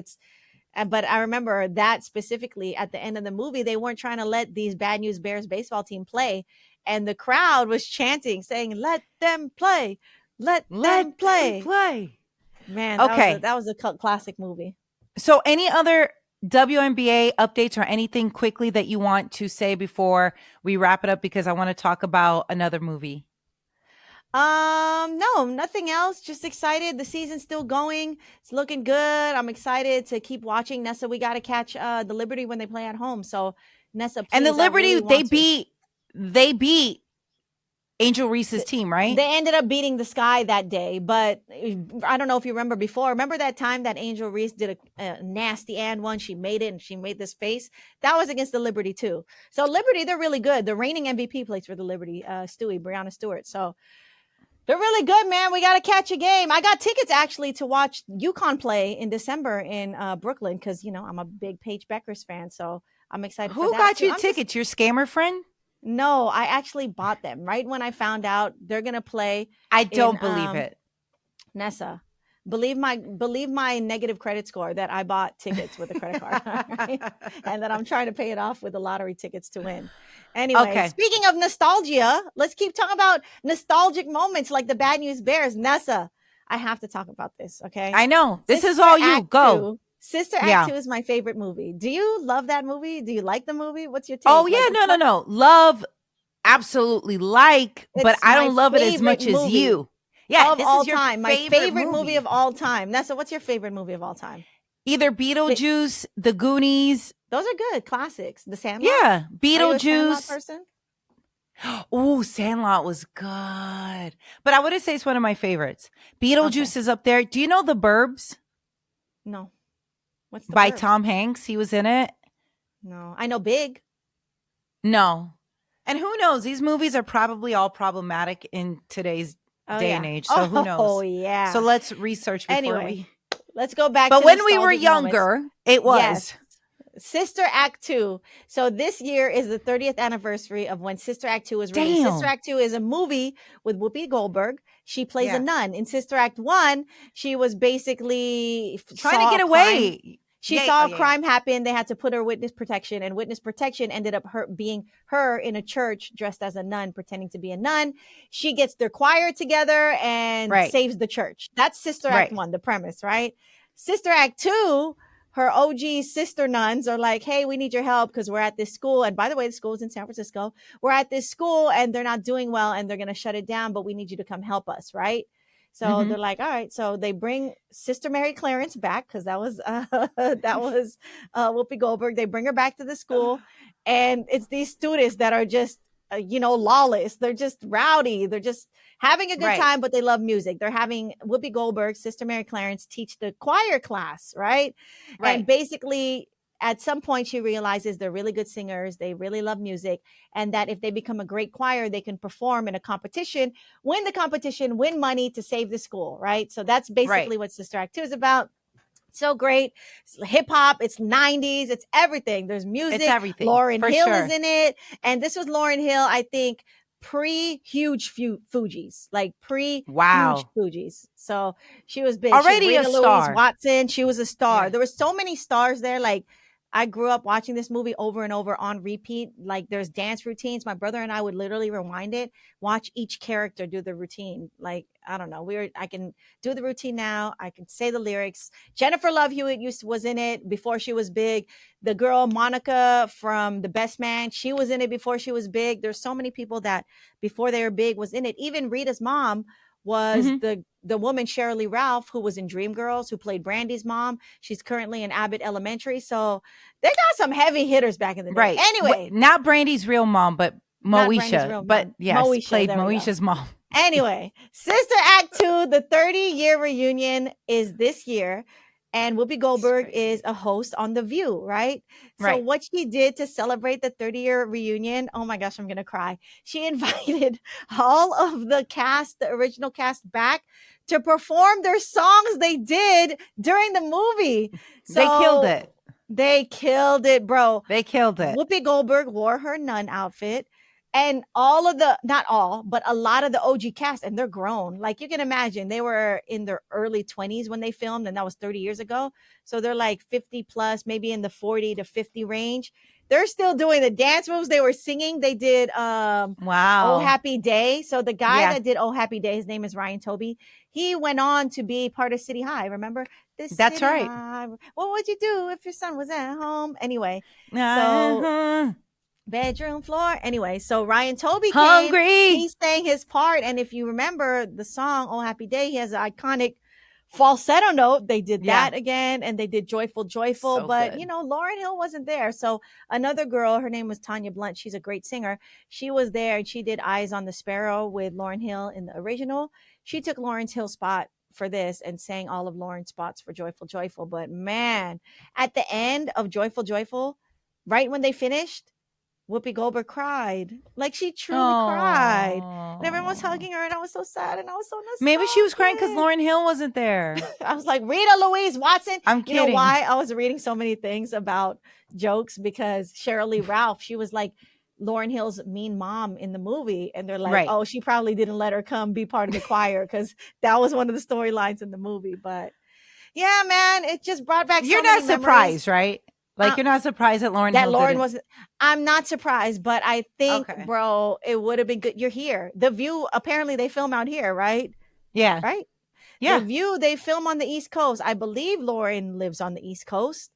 But I remember that specifically at the end of the movie, they weren't trying to let these Bad News Bears baseball team play. And the crowd was chanting, saying, let them play. Let them play. Man, that was a classic movie. So any other WNBA updates or anything quickly that you want to say before we wrap it up? Because I want to talk about another movie. No, nothing else. Just excited. The season's still going. It's looking good. I'm excited to keep watching. Nessa, we got to catch the Liberty when they play at home. So Nessa, please, and the Liberty, they beat Angel Reese's team, right? They ended up beating the Sky that day, but I don't know if you remember before. Remember that time that Angel Reese did a nasty and one? She made it, and she made this face. That was against the Liberty too. So Liberty, they're really good. The reigning MVP plays for the Liberty, Breanna Stewart. So they're really good, man. We got to catch a game. I got tickets actually to watch UConn play in December in Brooklyn because, you know, I'm a big Paige Beckers fan. So I'm excited for that. Who got you tickets? Your scammer friend? No, I actually bought them right when I found out they're gonna play. I don't believe it. Nessa, believe my negative credit score that I bought tickets with a credit card, right? And that I'm trying to pay it off with the lottery tickets to win. Anyway, Speaking of nostalgia, let's keep talking about nostalgic moments like the Bad News Bears. Nessa, I have to talk about this, okay? I know. This is all you. Go. Sister Act 2 is my favorite movie. Do you love that movie? Do you like the movie? What's your take? Oh, yeah. No. Love, absolutely like, but I don't love it as much as you. Yeah. Of all time. My favorite movie of all time. Nessa, what's your favorite movie of all time? Either Beetlejuice, The Goonies. Those are good classics. The Sandlot? Yeah. Beetlejuice. Are you a Sandlot person? Oh, Sandlot was good. But I wouldn't say it's one of my favorites. Beetlejuice is up there. Do you know The Burbs? No. What's the by Burbs? Tom Hanks? He was in it. No, I know Big. No. And who knows? These movies are probably all problematic in today's day and age. So who knows? Oh, yeah. So let's research before let's go back but to when we were younger, moments. It was. Yes. Sister Act 2. So this year is the 30th anniversary of when Sister Act 2 was released. Sister Act 2 is a movie with Whoopi Goldberg. She plays a nun. In Sister Act 1, she was basically trying to get away. She saw a crime happen. They had to put her witness protection, and witness protection ended up being her in a church dressed as a nun, pretending to be a nun. She gets their choir together and saves the church. That's Sister Act 1, the premise, right? Sister Act 2, her OG sister nuns are like, hey, we need your help because we're at this school. And by the way, the school is in San Francisco. We're at this school and they're not doing well and they're going to shut it down, but we need you to come help us, right? So they're like, all right. So they bring Sister Mary Clarence back because that was Whoopi Goldberg. They bring her back to the school, and it's these students that are just lawless. They're just rowdy. They're just having a good time, but they love music. They're having Whoopi Goldberg, Sister Mary Clarence, teach the choir class, right? And basically, at some point, she realizes they're really good singers. They really love music. And that if they become a great choir, they can perform in a competition, win the competition, win money to save the school, right? So that's basically what Sister Act 2 is about. So great. It's hip hop. It's 90s. It's everything. There's music. It's everything. Lauryn Hill is in it. And this was Lauryn Hill, I think, pre-huge Fugees, like pre-huge Fugees. So she was big. Already a star. Louise Watson. She was a star. There were so many stars there. Like, I grew up watching this movie over and over on repeat. Like, there's dance routines. My brother and I would literally rewind it, watch each character do the routine. Like, I don't know. I can do the routine now. I can say the lyrics. Jennifer Love Hewitt was in it before she was big. The girl Monica from The Best Man, she was in it before she was big. There's so many people that before they were big was in it. Even Rita's mom was the woman Shirley Ralph, who was in Dreamgirls, who played Brandy's mom. She's currently in Abbott Elementary. So they got some heavy hitters back in the day. Right. Anyway. Not Brandy's real mom, but Moesha. But yes, Moesha, played Moesha's mom. Anyway, Sister Act 2, the 30-year reunion is this year. And Whoopi Goldberg is a host on The View, right? So what she did to celebrate the 30-year reunion, oh my gosh, I'm going to cry. She invited all of the cast, the original cast, back to perform their songs they did during the movie. So they killed it. They killed it, bro. They killed it. Whoopi Goldberg wore her nun outfit. And all of the, not all, but a lot of the OG cast, and they're grown. Like, you can imagine, they were in their early 20s when they filmed, and that was 30 years ago. So they're like 50 plus, maybe in the 40 to 50 range. They're still doing the dance moves they were singing. They did Oh Happy Day. So the guy that did Oh Happy Day, his name is Ryan Toby. He went on to be part of City High. Remember? That's City right. High. What would you do if your son was at home? Anyway, so bedroom floor. Anyway, so Ryan Toby came. He sang his part. And if you remember the song Oh Happy Day, he has an iconic falsetto note, they did that again, and they did Joyful Joyful, So but good. Lauryn Hill wasn't there. So another girl, her name was Tanya Blunt, she's a great singer, she was there, and she did Eyes on the Sparrow with Lauryn Hill in the original. She took Lauryn Hill's spot for this and sang all of Lauryn's spots for Joyful Joyful. But man, at the end of Joyful Joyful, right when they finished, Whoopi Goldberg cried. Like, she truly cried. And everyone was hugging her, and I was so sad, and I was so nostalgic. Maybe she was crying because Lauryn Hill wasn't there. I was like, Rita Louise Watson. I'm kidding. You know why? I was reading so many things about jokes because Sheryl Lee Ralph, she was like Lauryn Hill's mean mom in the movie. And they're like, oh, she probably didn't let her come be part of the choir because that was one of the storylines in the movie. But yeah, man, it just brought back You're not surprised, right? Like, you're not surprised that Lauryn Hill didn't. wasn't. I'm not surprised, but I think, bro, it would have been good. You're here. The View, apparently they film out here, right? Yeah. Right? Yeah. The View, they film on the East Coast. I believe Lauryn lives on the East Coast.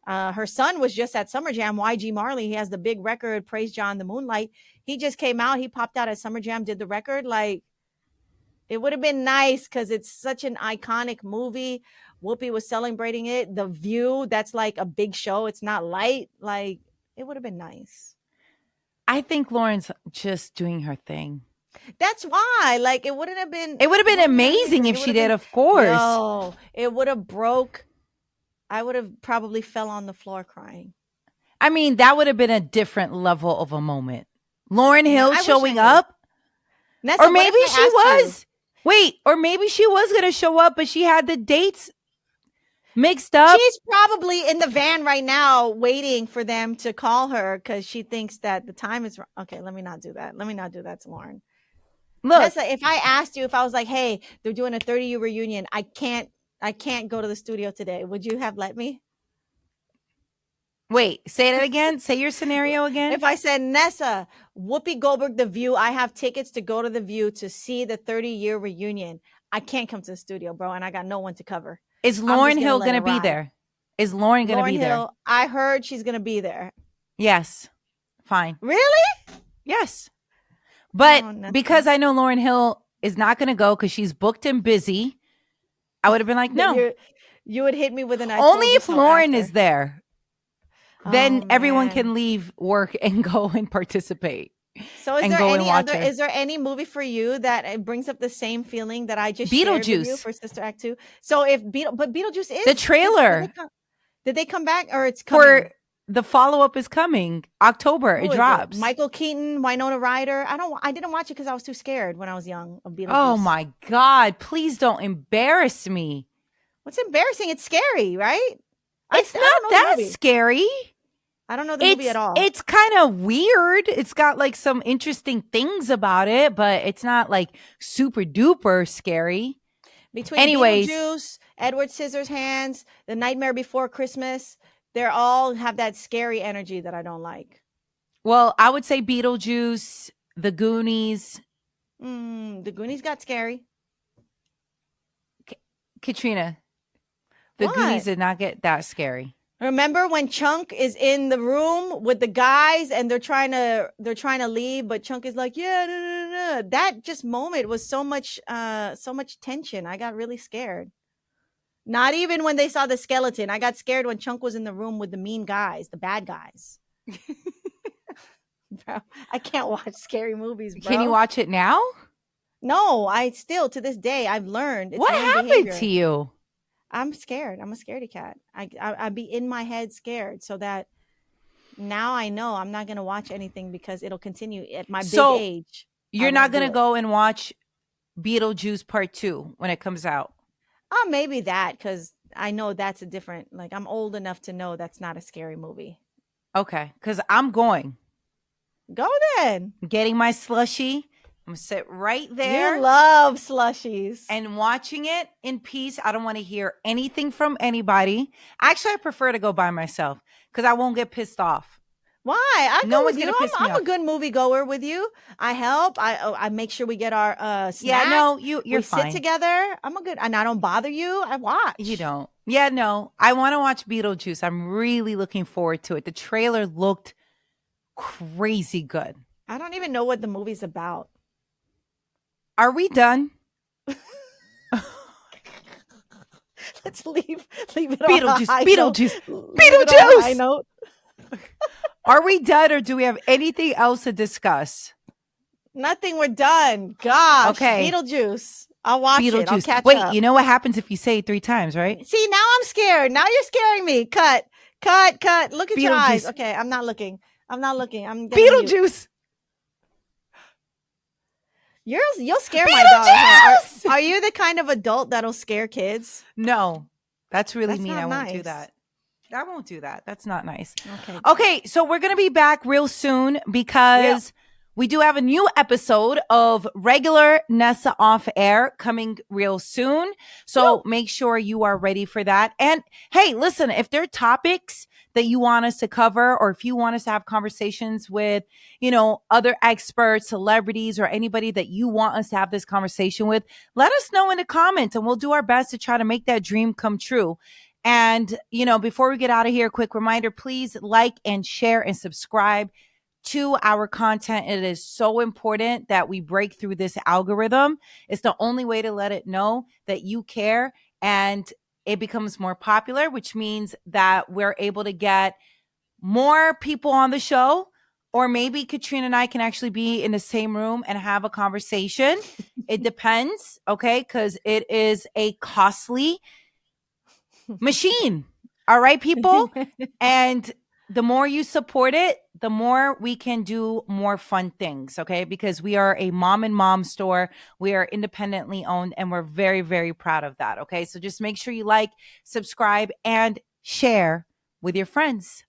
Her son was just at Summer Jam. YG Marley, he has the big record, Praise John the Moonlight. He just came out. He popped out at Summer Jam, did the record. Like, it would have been nice because it's such an iconic movie. Whoopi was celebrating it. The View, that's like a big show. It's not light. Like, it would have been nice. I think Lauren's just doing her thing. That's why. Like, it wouldn't have been. It would have been amazing if she did, of course. No, it would have broke. I would have probably fell on the floor crying. I mean, that would have been a different level of a moment. Lauryn Hill showing up. Nessa, or maybe she was. Wait, or maybe she was going to show up, but she had the dates mixed up. She's probably in the van right now waiting for them to call her because she thinks that the time is wrong. Okay, let me not do that. Let me not do that to Lauren. Look, Nessa, if I asked you, if I was like, hey, they're doing a 30-year reunion, I can't go to the studio today, would you have let me? Wait, say that again. Say your scenario again. If I said, Nessa, Whoopi Goldberg, The View, I have tickets to go to The View to see the 30-year reunion. I can't come to the studio, bro, and I got no one to cover. Is Lauryn Hill going to be there? Is Lauryn going to be there? I heard she's going to be there. Yes. Fine. Really? Yes. But because I know Lauryn Hill is not going to go because she's booked and busy, I would have been like, no. You would hit me with an only if Lauryn is there. Then everyone can leave work and go and participate. So is there any movie for you that it brings up the same feeling that I just shared with you for Sister Act 2? So but Beetlejuice is the trailer. Did they come back or it's coming? For the follow-up is coming October. It drops. Michael Keaton, Winona Ryder. I didn't watch it because I was too scared when I was young of Beetlejuice. Oh my God. Please don't embarrass me. What's embarrassing? It's scary, right? It's not that scary. I don't know the movie at all. It's kind of weird. It's got like some interesting things about it, but it's not like super duper scary. Between Beetlejuice, Edward Scissorhands, The Nightmare Before Christmas, they all have that scary energy that I don't like. Well, I would say Beetlejuice, The Goonies. The Goonies got scary. Katrina, The Goonies did not get that scary. Remember when Chunk is in the room with the guys and they're trying to leave, but Chunk is like, yeah, no. That just moment was so much tension. I got really scared. Not even when they saw the skeleton. I got scared when Chunk was in the room with the mean guys, the bad guys. Bro, I can't watch scary movies, bro. Can you watch it now? No, I still, to this day, I've learned. What happened to you? I'm scared. I'm a scaredy cat. I'd be in my head scared so that now I know I'm not going to watch anything because it'll continue at my big age. You're not going to go and watch Beetlejuice Part 2 when it comes out? Oh, maybe that because I know that's a different, like I'm old enough to know that's not a scary movie. Okay, because I'm going. Go then. Getting my slushie. I'm going to sit right there. You love slushies. And watching it in peace. I don't want to hear anything from anybody. Actually, I prefer to go by myself because I won't get pissed off. Why? No one's going to piss me off. I'm a good movie goer with you. I help. I make sure we get our snacks. Yeah, no, you're fine. We sit together. I'm a good, and I don't bother you. I watch. You don't. Yeah, no. I want to watch Beetlejuice. I'm really looking forward to it. The trailer looked crazy good. I don't even know what the movie's about. Are we done? Let's leave it Beetlejuice, on a high Beetlejuice, note. Beetlejuice. Are we done, or do we have anything else to discuss? Nothing. We're done. Gosh. Okay. Beetlejuice. I'll watch it. I'll catch Wait, up. you know what happens if you say it 3 times, right? See, now I'm scared. Now you're scaring me. Cut. Look at your eyes. Okay, I'm not looking. I'm Beetlejuice. You'll scare my dog. Are you the kind of adult that'll scare kids? No, that's really mean. I won't do that. I won't do that. That's not nice. Okay. So we're going to be back real soon because we do have a new episode of regular Nessa Off Air coming real soon. So make sure you are ready for that. And hey, listen, if there are topics that you want us to cover, or if you want us to have conversations with, other experts, celebrities, or anybody that you want us to have this conversation with, let us know in the comments and we'll do our best to try to make that dream come true. And, before we get out of here, quick reminder, please like and share and subscribe to our content. It is so important that we break through this algorithm. It's the only way to let it know that you care, and it becomes more popular, which means that we're able to get more people on the show, or maybe Katrina and I can actually be in the same room and have a conversation. It depends, okay? Because it is a costly machine. All right, people? And the more you support it, the more we can do more fun things, okay? Because we are a mom and mom store. We are independently owned, and we're very, very proud of that, okay? So just make sure you like, subscribe, and share with your friends.